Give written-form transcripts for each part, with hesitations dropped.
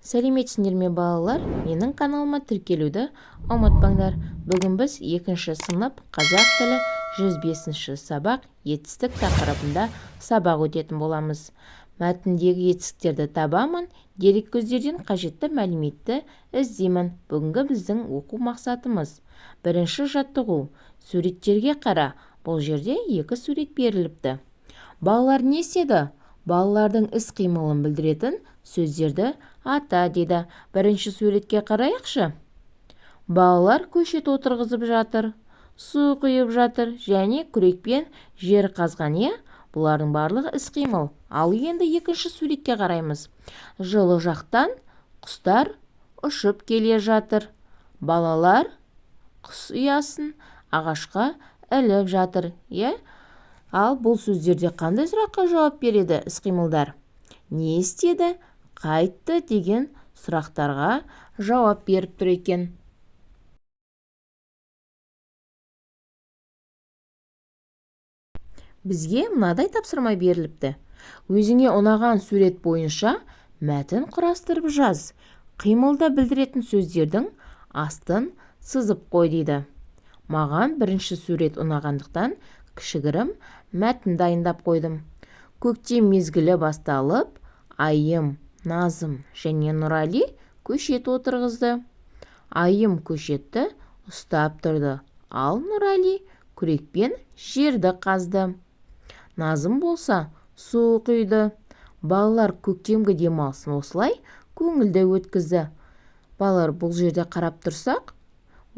Сәлеметсіңдер ме балалар? Менің каналыма тіркелуді ұмытпаңдар. Бүгін біз 2-ші сынып қазақ тілі 105-ші сабақ етістік тақырыбында сабақ өтетін боламыз. Мәтіндегі етістіктерді табамын, дереккөздерден қажетті мәліметті іздеймін. Бүгінгі біздің оқу мақсатымыз. Бірінші жаттығу. Суреттерге қара. Бұл жерде 2 сурет беріліпті. Балалар не істеді? Балалардың іс-қимылын білдіретін сөздерді ата деді. Бірінші суретке қарайықшы. Балалар көшет отырғызып жатыр, су құйып жатыр және күрекпен жер қазған. Бұлардың барлығы іс-қимыл. Ал енді екінші суретке қараймыз. Жылы жақтан құстар ұшып келе жатыр. Балалар құс ұясын ағашқа іліп жатыр. Ал бұл сөздерде қандай сұраққа жауап береді іс-қимылдар? Не істеді, қайтты деген сұрақтарға жауап беріп тұр екен. Бізге мынадай тапсырма беріліпті. Өзіңе ұнаған сурет бойынша мәтін құрастырып жаз. Қимылды білдіретін сөздердің астын сызып қой дейді. Маған бірінші сурет ұнағандықтан кішігірім мәтін дайындап қойдым. Көктем мезгілі басталып, Айым, Назым және Нұрали көшет отырғызды. Айым көшетті ұстап тұрды, ал Нұрали күрекпен жерді қазды. Назым болса су құйды. Балалар көктемгі демалысын осылай көңілді өткізді. Балалар бұл жерде қарап тұрсақ,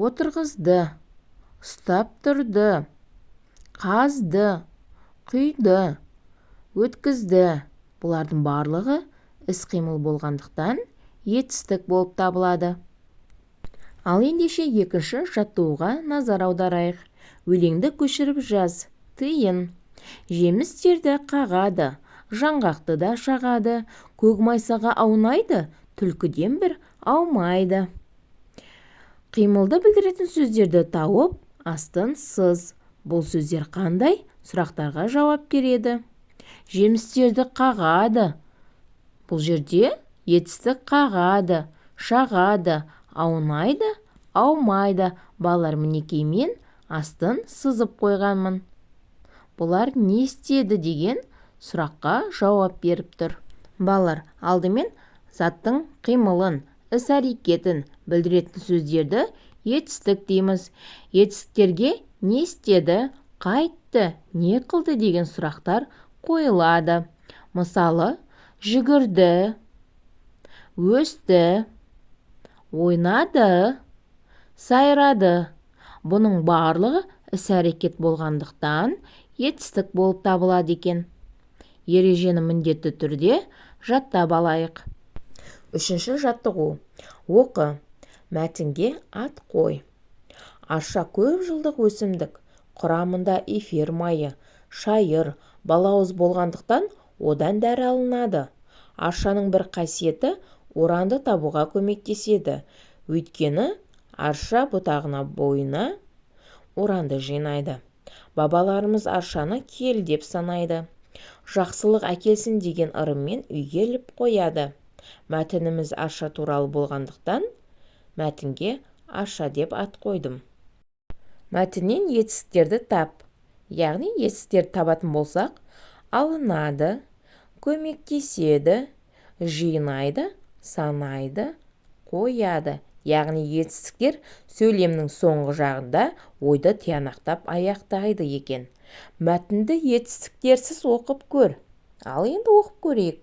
отырғызды, ұстап тұрды, қазды, құйды, өткізді. Бұлардың барлығы іс-қимыл болғандықтан етістік болып табылады. Ал ендеше екінші жаттығуға назар аударайық. Өлеңді көшіріп жаз. Тиын. Жемістерді қағады, жаңғақты да шағады, көк майсаға аунайды, түлкіден бір аумайды. Қимылды білдіретін сөздерді тауып, астын сыз. Бұл сөздер қандай сұрақтарға жауап береді? Жемістерді қағады. Бұл жерде етістік қағады, шағады, аунайды, аумайды. Балалар, мінекей мен астын сызып қойғанмын. Бұлар не істеді деген сұраққа жауап беріп тұр. Балалар, алдымен заттың қимылын, іс-әрекетін білдіретін сөздерді етістік дейміз. Етістіктерге не істеді, қайтты, не қылды деген сұрақтар қойылады. Мысалы, жүгірді, өсті, ойнады, сайрады. Бұның барлығы іс-әрекет болғандықтан етістік болып табылады екен. Ережені міндетті түрде жаттап алайық. Үшінші жаттығу. Оқы. Мәтінге ат қой. Арша көп жылдық өсімдік. Құрамында эфир майы, шайыр, балауыз болғандықтан одан дәрі алынады. Аршаның бір қасиеті оранды табуға көмектеседі. Өйткені арша бұтағына бойына оранды жинайды. Бабаларымыз аршаны кел деп санайды. Жақсылық әкелсін деген ырыммен үйге іліп қояды. Мәтініміз арша туралы болғандықтан мәтінге арша деп ат қойдым. Мәтіннен етістіктерді тап. Яғни етістіктерді табатын болсақ, алынады, көмектеседі, жинайды, санайды, қояды. Яғни етістіктер сөйлемнің соңғы жағында ойды тиянақтап аяқтайды екен. Мәтінді етістіктерсіз оқып көр. Ал енді оқып көрейік.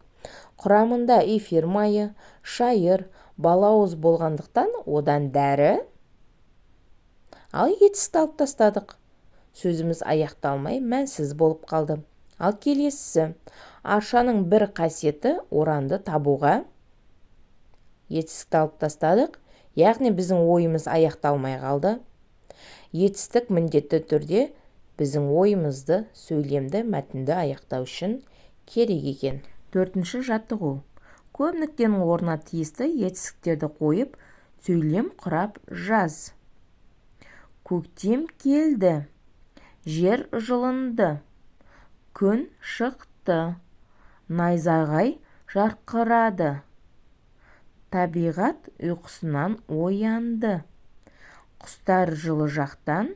Құрамында эфир майы, шайыр, балауыз болғандықтан одан дәрі. Ал етістікті алып тастадық. Сөзіміз аяқталмай мәнсіз болып қалды. Ал келесісі. Аршаның бір қасиеті оранды табуға. Етістікті алып тастадық. Яғни біздің ойымыз аяқталмай қалды. Етістік міндетті түрде біздің ойымызды, сөйлемді, мәтінді аяқтау үшін керек екен. Төртінші жаттығу. Көп нүктенің орнына тиісті етістіктерді қойып, сөйлем құрап жаз. Көктем келді, жер жылынды, күн шықты, найзағай жарқырады, Табиғат ұйқысынан оянды. Құстар жылы жақтан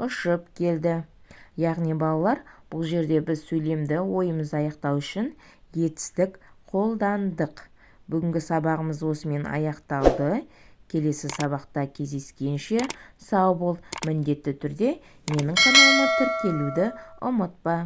ұшып келді. Яғни балалар, бұл жерде біз сөйлемді ойымызды аяқтау үшін етістік қолдандық. Бүгінгі сабағымыз осымен аяқталды. Келесі сабақта кездескенше сау бол. Міндетті түрде менің каналыма тіркелуді ұмытпа.